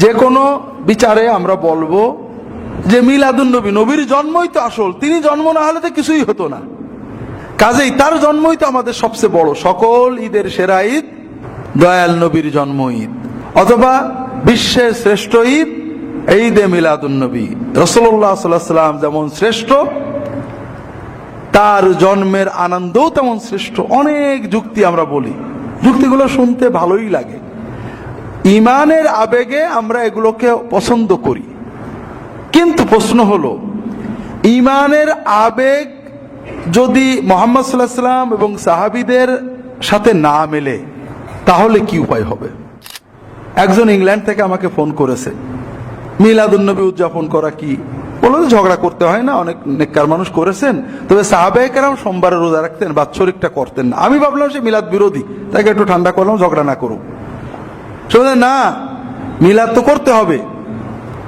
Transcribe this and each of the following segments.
যে কোনো বিচারে আমরা বলবো যে মিলাদুন নবী, নবীর জন্মই তো আসল, তিনি জন্ম না হলে তো কিছুই হতো না। কাজেই তার জন্মই তো আমাদের সবচেয়ে বড়, সকল ঈদের সেরা ঈদ দয়াল নবীর জন্ম ঈদ, অথবা বিশ্বের শ্রেষ্ঠ ঈদ ঈদে মিলাদুন নবী। রাসূলুল্লাহ সাল্লাল্লাহু আলাইহি ওয়াসাল্লাম যেমন শ্রেষ্ঠ, তার জন্মের আনন্দও তেমন শ্রেষ্ঠ। অনেক যুক্তি আমরা বলি, যুক্তিগুলো শুনতে ভালোই লাগে, ইমানের আবেগে আমরা এগুলোকে পছন্দ করি। কিন্তু প্রশ্ন হলো, ইমানের আবেগ যদি মুহাম্মদ সাল্লাল্লাহু আলাইহি ওয়াসাল্লাম এবং সাহাবীদের সাথে না মেলে তাহলে কি উপায় হবে? একজন ইংল্যান্ড থেকে আমাকে ফোন করেছে, মিলাদুন নবী উদযাপন করা কি? বললো ঝগড়া করতে হয় না, অনেক নেককার মানুষ করেছেন, তবে সাহাবায়ে কেরাম সোমবারে রোজা রাখতেন, বাৎসরিকটা করতেন না। আমি ভাবলাম সে মিলাদ বিরোধী, তাকে একটু ঠান্ডা করলাম, ঝগড়া না করুক। সে বলে না, মিলাদ তো করতে হবে,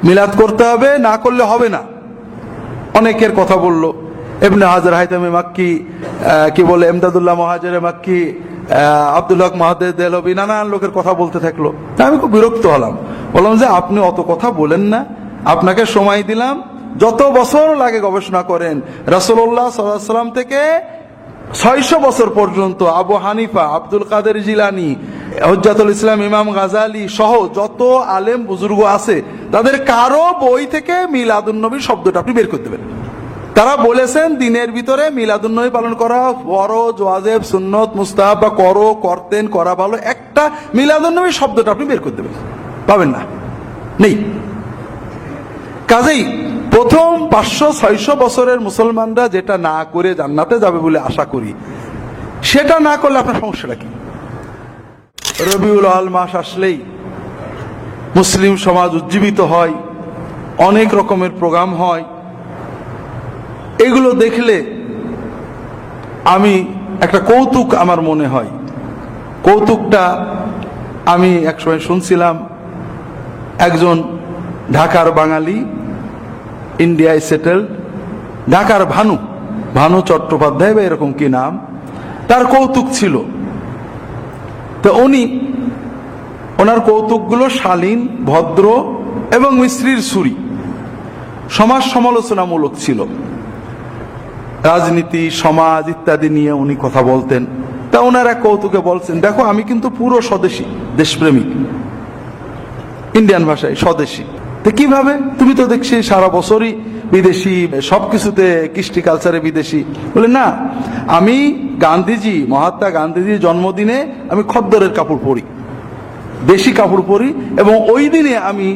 মিলাদ করতে হবে, না করলে হবে না। অনেকের কথা বললো, ইবনে হাজার হাইতামে মাক্কি, কি বলে ইমদাদুল্লাহ মুহাজিরে মাক্কি, আব্দুল হক মুহাদ্দিস দেহলভী, নানান লোকের কথা বলতে থাকলো। আমি খুব বিরক্ত হলাম, বললাম যে আপনি অত কথা বলেন না, আপনাকে সময় দিলাম, যত বছর লাগে গবেষণা করেন। রাসূলুল্লাহ সাল্লাল্লাহু আলাইহি ওয়াসাল্লাম থেকে 600 বছর পর্যন্ত আবু হানিফা, আব্দুল কাদের জিলানী, হুজ্জাতুল ইসলাম ইমাম গাজালি সহ যত আলেম বুজুর্গ আছে, তাদের কারো বই থেকে মিলাদুন নবী শব্দটা আপনি বের করতে পারেন। তারা বলেছেন দিনের ভিতরে মিলাদুন নবী পালন করা ফরজ, ওয়াজিব, সুন্নত, মুস্তাহাব বা করতেন, করা ভালো, একটা মিলাদুন নবী শব্দটা আপনি বের করতে পাবেন না, নেই। কাজেই প্রথম 500-600 বছরের মুসলমানরা যেটা না করে জান্নাতে যাবে বলে আশা করি, সেটা না করলে আপনার সমস্যাটা কি? রবিউল আউয়াল মাস আসলেই মুসলিম সমাজ উজ্জীবিত হয়, অনেক রকমের প্রোগ্রাম হয়। এগুলো দেখলে আমি একটা কৌতুক আমার মনে হয়। কৌতুকটা আমি একসময় শুনছিলাম, একজন ঢাকার বাঙালি, ইন্ডিয়ায় সেটেলড, ঢাকার ভানু চট্টোপাধ্যায় বা এরকম কি নাম, তার কৌতুক ছিল। তো ওনার কৌতুকগুলো শালীন, ভদ্র এবং মিশ্রির সুরি, সমাজ সমালোচনামূলক ছিল। রাজনীতি, সমাজ ইত্যাদি নিয়ে উনি কথা বলতেন। তা ওনার এক কৌতুকে বলছেন, দেখো আমি কিন্তু পুরো স্বদেশী, দেশপ্রেমিক, ইন্ডিয়ান ভাষায় স্বদেশী। তো কিভাবে? তুমি তো দেখছি সারা বছরই বিদেশি, সবকিছুতে কৃষ্টি কালচারে বিদেশি। বলে না, আমি মহাত্মা গান্ধীজির জন্মদিনে আমি খদ্দরের কাপড় পরি, দেশি কাপড় পরি, এবং ওই দিনে আমি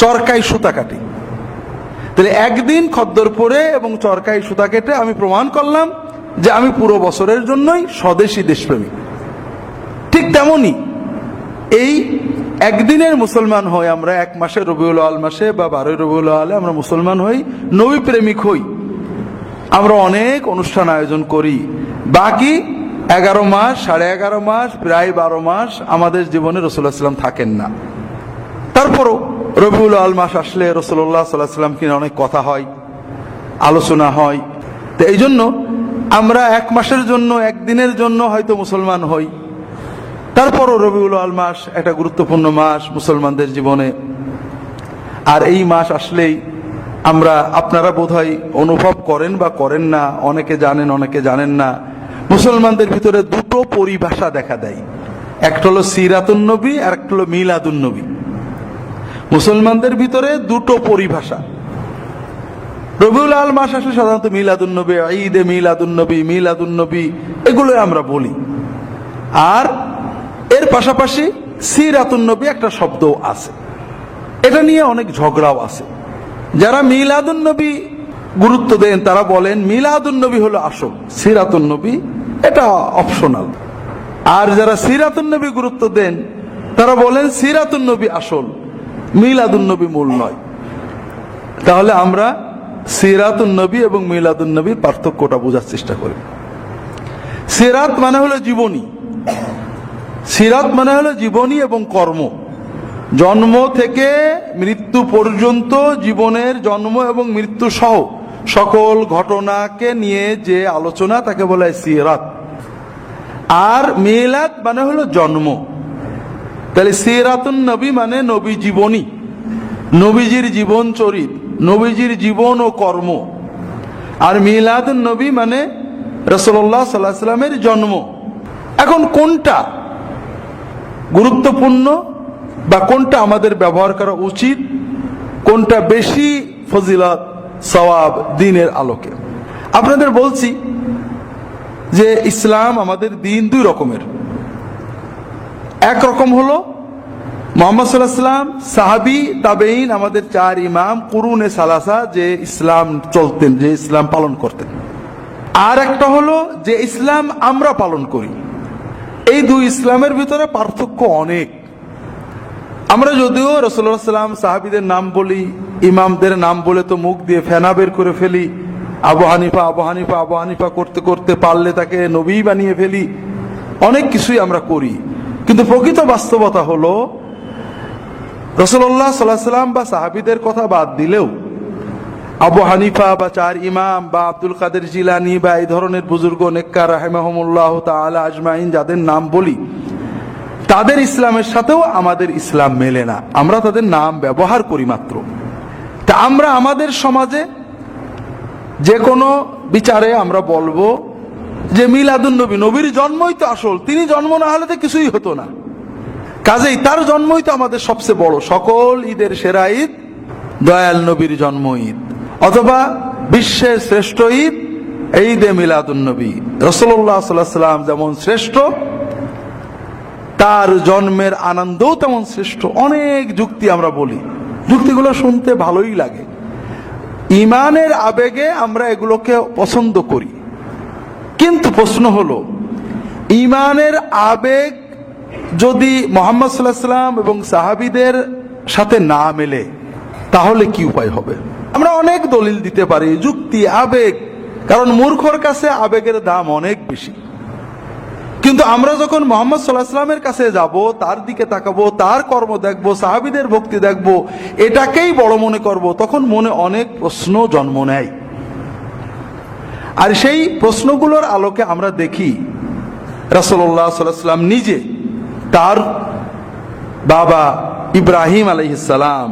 চরকায় সুতা কাটি। তাহলে একদিন খদ্দর পরে এবং চরকায় সুতা কেটে আমি প্রমাণ করলাম যে আমি পুরো বছরের জন্যই স্বদেশী, দেশপ্রেমিক। ঠিক তেমনি এই একদিনের মুসলমান হই আমরা, এক মাসে রবিউল আউয়াল মাসে বা 12 রবিউল আউয়ালে আমরা মুসলমান হই, নবী প্রেমিক হই। আমরা অনেক অনুষ্ঠান আয়োজন করি, বাকি 11 মাস, 11.5 মাস, প্রায় 12 মাস আমাদের জীবনে রাসূলুল্লাহ সাল্লাল্লাহু আলাইহি ওয়াসাল্লাম থাকেন না। তারপরও রবিউল আউয়াল মাস আসলে রাসূলুল্লাহ সাল্লাল্লাহু আলাইহি ওয়াসাল্লাম নিয়ে অনেক কথা হয়, আলোচনা হয়। তো এই জন্য আমরা এক মাসের জন্য, একদিনের জন্য হয়তো মুসলমান হই, তারপরও রবিউল আউয়াল মাস একটা গুরুত্বপূর্ণ মাস মুসলমানদের জীবনে। আর এই মাস আসলেই আমরা, আপনারা বোধহয় অনুভব করেন বা করেন না, অনেকে জানেন অনেকে জানেন না, মুসলমানদের ভিতরে দুটো পরিভাষা দেখা দেয়। একটা হলো সিরাতুন নবী আর একটা হলো মিলাদুন নবী। মুসলমানদের ভিতরে দুটো পরিভাষা। রবিউল আউয়াল মাস আসলে সাধারণত মিলাদুন নবী, ঈদে মিলাদুন নবী এগুলো আমরা বলি। আর এর পাশাপাশি সিরাতুন নবী একটা শব্দ আছে, এটা নিয়ে অনেক ঝগড়াও আছে। যারা মিলাদুন নবী গুরুত্ব দেন তারা বলেন মিলাদুন নবী হলো আসল, সিরাতুন নবী এটা অপশনাল। আর যারা সিরাতুন নবী গুরুত্ব দেন তারা বলেন সিরাতুন নবী আসল, মিলাদুন নবী মূল নয়। তাহলে আমরা সিরাতুন নবী এবং মিলাদুন নবীর পার্থক্যটা বোঝার চেষ্টা করি। সিরাত মানে হলো জীবনী, সিরাত মানে হলো জীবনী এবং কর্ম। জন্ম থেকে মৃত্যু পর্যন্ত জীবনের জন্ম এবং মৃত্যু সহ সকল ঘটনাকে নিয়ে যে আলোচনা তাকে বলা হয় সিরাত। আর মিলাদ মানে হলো জন্ম। তাহলে সিরাতুন নবী মানে নবী জীবনী, নবীজির জীবন চরিত, নবীজির জীবন ও কর্ম। আর মিলাদুন নবী মানে রাসূলুল্লাহ সাল্লাল্লাহু আলাইহি ওয়াসাল্লামের জন্ম। এখন কোনটা গুরুত্বপূর্ণ বা কোনটা আমাদের ব্যবহার করা উচিত, কোনটা বেশি ফজিলত সওয়াব দ্বীনের আলোকে? আপনাদের বলছি যে ইসলাম আমাদের দ্বীন দুই রকমের। এক রকম হলো মুহাম্মদ সাল্লাল্লাহু আলাইহি ওয়াসাল্লাম, সাহাবী, তাবেঈন, আমাদের চার ইমাম, কুরুনে সালাসা যে ইসলাম চলতেন, যে ইসলাম পালন করতেন। আর একটা হলো যে ইসলাম আমরা পালন করি। এই দুই ইসলামের ভিতরে পার্থক্য অনেক। আমরা যদিও রাসূলুল্লাহ সাল্লাল্লাহু আলাইহি ওয়াসাল্লাম সাহাবীদের নাম বলি, ইমামদের নাম বলে তো মুখ দিয়ে ফেনা বের করে ফেলি, আবু হানিফা আবু হানিফা আবু হানিফা করতে করতে পারলে তাকে নবী বানিয়ে ফেলি, অনেক কিছুই আমরা করি। কিন্তু প্রকৃত বাস্তবতা হলো রাসূলুল্লাহ সাল্লাল্লাহু আলাইহি ওয়াসাল্লাম বা সাহাবীদের কথা বাদ দিলেও আবু হানিফা বা চার ইমাম বা আব্দুল কাদের জিলানী বা এই ধরনের বুজুর্গ নেককার রাহিমাহুমুল্লাহ তাআলা আজমাইন যাদের নাম বলি, তাদের ইসলামের সাথেও আমাদের ইসলাম মেলে না। আমরা তাদের নাম ব্যবহার করি মাত্র। তা আমরা আমাদের সমাজে যে কোনো বিচারে আমরা বলবো যে মিলাদুন নবী, নবীর জন্মই তো আসল, তিনি জন্ম না হলে তো কিছুই হতো না। কাজেই তার জন্মই তো আমাদের সবচেয়ে বড়, সকল ঈদের সেরা ঈদ দয়াল নবীর জন্ম ঈদ, অথবা বিশ্বের শ্রেষ্ঠ ঈদ ঈদে মিলাদুন নবী। রাসূলুল্লাহ সাল্লাল্লাহু আলাইহি ওয়াসাল্লাম যেমন শ্রেষ্ঠ, তার জন্মের আনন্দও তেমন শ্রেষ্ঠ। অনেক যুক্তি আমরা বলি, যুক্তিগুলো শুনতে ভালোই লাগে, ইমানের আবেগে আমরা এগুলোকে পছন্দ করি। কিন্তু প্রশ্ন হলো, ইমানের আবেগ যদি মুহাম্মদ সাল্লাল্লাহু আলাইহি ওয়াসাল্লাম এবং সাহাবীদের সাথে না মেলে তাহলে কি উপায় হবে? আমরা অনেক দলিল দিতে পারি, যুক্তি, আবেগ, কারণ মূর্খর কাছে আবেগের দাম অনেক বেশি। কিন্তু আমরা যখন মুহাম্মদ সাল্লাল্লাহু আলাইহি ওয়াসাল্লামের কাছে যাব, তার দিকে তাকাবো, তার কর্ম দেখব, সাহাবীদের ভক্তি দেখব, এটাকেই বড় মনে করব, তখন মনে অনেক প্রশ্ন জন্ম নেয়। আর সেই প্রশ্নগুলোর আলোকে আমরা দেখি রাসূলুল্লাহ সাল্লাল্লাহু আলাইহি ওয়াসাল্লাম নিজে তার বাবা ইব্রাহিম আলাইহিস সালাম,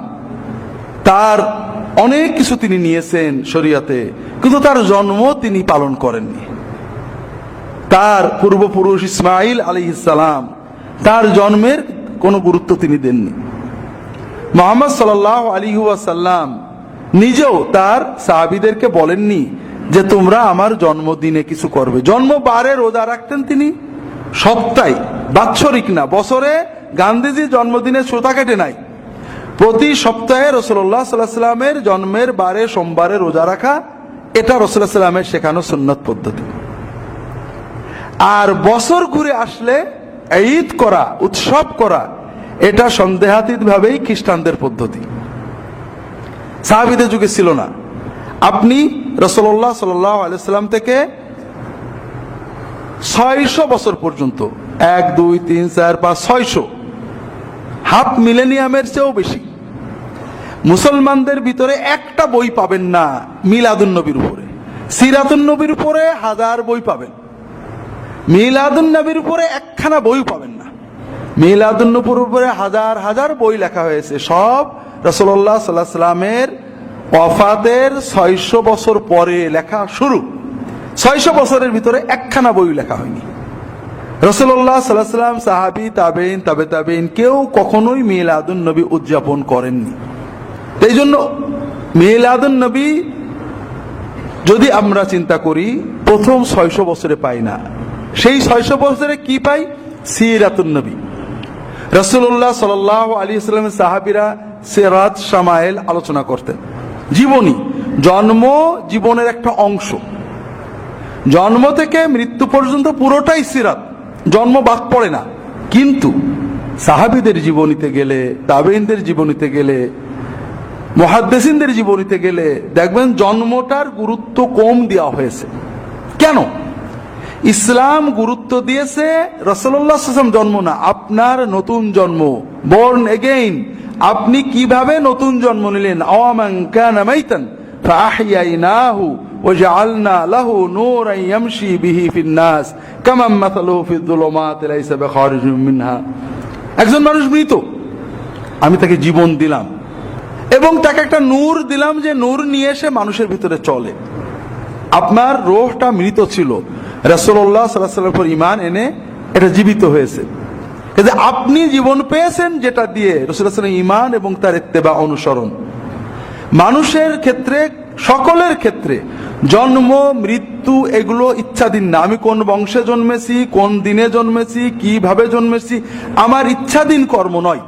তার অনেক কিছু তিনি নিয়েছেন শরীয়তে, কিন্তু তার জন্ম তিনি পালন করেননি। তার পূর্বপুরুষ ইসমাইল আলাইহিস সালাম, তার জন্মের কোনো গুরুত্ব তিনি দেননি। মুহাম্মদ সাল্লাল্লাহু আলাইহি ওয়াসাল্লাম নিজেও তার সাহাবীদেরকে বলেননি যে তোমরা আমার জন্মদিনে কিছু করবে। জন্মবারে রোজা রাখতেন তিনি, সপ্তাহে, বাৎসরিক না, বছরে গান্ধীজির জন্মদিনে সুতা কেটে নাই, প্রতি সপ্তাহে রাসূলুল্লাহ সাল্লাল্লাহু আলাইহি ওয়াসাল্লামের জন্মের বারে সোমবারে রোজা রাখা, এটা রাসূলুল্লাহ সাল্লাল্লাহু আলাইহি ওয়াসাল্লামের শেখানো সুন্নাত পদ্ধতি। আর বছর ঘুরে আসলে ঈদ করা, উৎসব করা, এটা সন্দেহাতীত ভাবেই খ্রিস্টানদের পদ্ধতি, সাহাবীদের যুগে ছিল না। আপনি রাসূলুল্লাহ সাল্লাল্লাহু আলাইহি ওয়াসাল্লাম থেকে 600 বছর পর্যন্ত, 1 2 3 4 5 600, হাফ মিলেনিয়ামের চেয়েও বেশি মুসলমানদের ভিতরে একটা বই পাবেন না মিলাদুন নবীর উপরে। সিরাতুন নবীর উপরে 1000 বই পাবেন, মিলাদুন নবীর উপরে একখানা বই পাবেন না। মিলাদুন নবীর উপরে হাজার হাজার বই লেখা হয়েছে, সব রাসূলুল্লাহ সাল্লাল্লাহু আলাইহি ওয়াসাল্লামের ওয়াফাতের 600 বছর পরে লেখা শুরু। 600 বছরের ভিতরে একখানা বই লেখা হয়নি। রাসূলুল্লাহ সাল্লাল্লাহু আলাইহি ওয়াসাল্লাম, সাহাবী, তাবেঈন, তাবে তাবেঈন কেউ কখনোই মিলাদুন নবী উদযাপন করেননি। এই জন্য মিলাদুন নবী যদি আমরা চিন্তা করি, প্রথম 600 বছরে পাই না, সেই 600 বছরে কি পাই? সিরাতুন নবী। রাসূলুল্লাহ সাল্লাল্লাহু আলাইহি ওয়াসাল্লামের সাহাবীরা সিরাত শামায়েল আলোচনা করতেন, জীবনী, জন্ম জীবনের একটা অংশ, জন্ম থেকে মৃত্যু পর্যন্ত পুরোটাই সিরাত, জন্ম বাদ পড়ে না। কিন্তু সাহাবীদের জীবনীতে গেলে, তাবেঈনদের জীবনীতে গেলে, মুহাদ্দিসিনদের জীবনীতে গেলে দেখবেন জন্মটার গুরুত্ব কম দেওয়া হয়েছে। কেন? ইসলাম গুরুত্ব দিয়েছে রাসূলুল্লাহ সাল্লাল্লাহু আলাইহি ওয়াসাল্লাম জন্ম না, আপনার নতুন জন্ম, বর্ন এগেইন। আপনি কিভাবে নতুন জন্ম নিলেন? আওয়ামান কানা মাইতান ফাআহইয়াইনাহু ওয়াজআলনা লাহু নূরান ইয়ামশি বিহি ফিন নাস কামান মাসালুহু ফিয-যুলুমাতি লাইসা বিখারিজিম মিনহা। একজন মানুষ মৃত, আমি তাকে জীবন দিলাম। এবং তাকে একটা নূর দিলাম যে নূর নিয়ে এসে মানুষের ভিতরে চলে। আপনার রূহটা মৃত ছিল, রাসূলুল্লাহ সাল্লাল্লাহু আলাইহি ওয়াসাল্লামের উপর ঈমান এনে এটা জীবিত হয়েছে। কিন্তু আপনি জীবন পেয়েছেন যেটা দিয়ে রাসূলুল্লাহ সাল্লাল্লাহু আলাইহি ওয়াসাল্লাম ঈমান এবং তার ইত্তেবা অনুসরণ। মানুষের ক্ষেত্রে, সকলের ক্ষেত্রে জন্ম মৃত্যু এগুলো ইচ্ছাধীন না। আমি কোন বংশে জন্মেছি, কোন দিনে জন্মেছি, কিভাবে জন্মেছি, আমার ইচ্ছাধীন কর্ম নয়।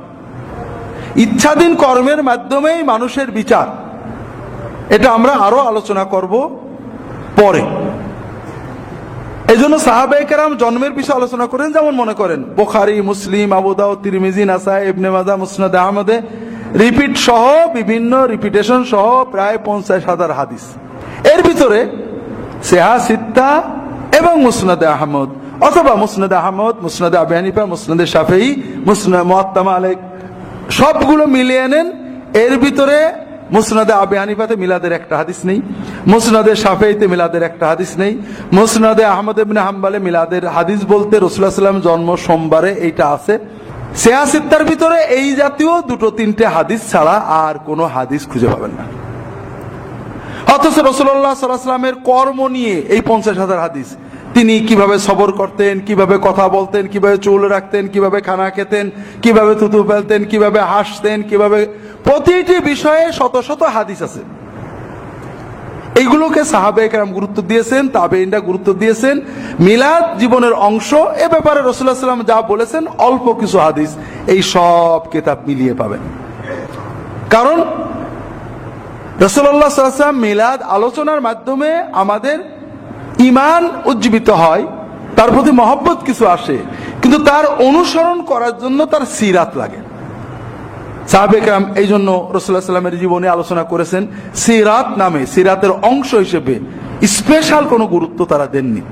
ইচ্ছাধীন কর্মের মাধ্যমেই মানুষের বিচার, এটা আমরা আরো আলোচনা করব পরে। এই জন্য সাহাবায়ে কেরাম জন্মের বিষয়ে আলোচনা করেন। যেমন মনে করেন বুখারী, মুসলিম, আবু দাউদ, তিরমিজি, নাসাই, ইবনে মাজাহ, মুসনাদ আহমদে রিপিট সহ, বিভিন্ন রিপিটেশন সহ প্রায় 50,000 হাদিস। এর ভিতরে সিহা সিত্তা এবং মুসনাদে আহমদ, অথবা মুসনাদে আহমদ, মুসনাদে আবু হানিফা, মুসনাদে শাফিঈ, মুসনাদ মুআত্তা মালিক, সবগুলো মিলিয়ে নেন। এর ভিতরে মুসনাদে আবু হানিফাতে মিলাদের একটা হাদিস নেই, মুসনাদে শাফিঈতে মিলাদের একটা হাদিস নেই, মুসনাদে আহমদ ইবনে হাম্বলে মিলাদের হাদিস বলতে রাসূলুল্লাহ সাল্লাল্লাহু আলাইহি ওয়াসাল্লাম জন্ম সোমবারে এইটা আছে। সিহা সিত্তার ভিতরে এই জাতীয় 2-3টে হাদিস ছাড়া আর কোনো হাদিস খুঁজে পাবেন না। অথচ রাসূলুল্লাহ সাল্লাল্লাহু আলাইহি ওয়াসাল্লামের কর্ম নিয়ে এই 50,000 হাদিস। তিনি কিভাবে সবর করতেন, কিভাবে কথা বলতেন, কিভাবে চুল রাখতেন, কিভাবে খানা খেতেন, কিভাবে থুতু ফেলতেন, কিভাবে হাসতেন, কিভাবে, প্রতিটি বিষয়ে শত শত হাদিস আছে। এইগুলোকে সাহাবায়ে কেরাম গুরুত্ব দিয়েছেন, তাবেঈনরা গুরুত্ব দিয়েছেন। মিলাদ জীবনের অংশ, এ ব্যাপারে রাসূলুল্লাহ সাল্লাল্লাহু আলাইহি ওয়াসাল্লাম যা বলেছেন অল্প কিছু হাদিস এই সব কিতাব মিলিয়ে পাবেন। কারণ রাসূলুল্লাহ সাল্লাল্লাহু আলাইহি ওয়াসাল্লাম মিলাদ আলোচনার মাধ্যমে আমাদের ঈমান উজ্জীবিত হয়, তার প্রতি মহব্বত কিছু আসে, কিন্তু তার অনুসরণ করার জন্য তার সিরাত লাগে। সাহাবায়ে কেরাম এই জন্য রাসূলুল্লাহ সাল্লাল্লাহু আলাইহি ওয়াসাল্লামের জীবনে আলোচনা করেছেন সিরাত নামে, সিরাতের অংশ হিসেবে স্পেশাল কোনো গুরুত্ব তারা দেননি।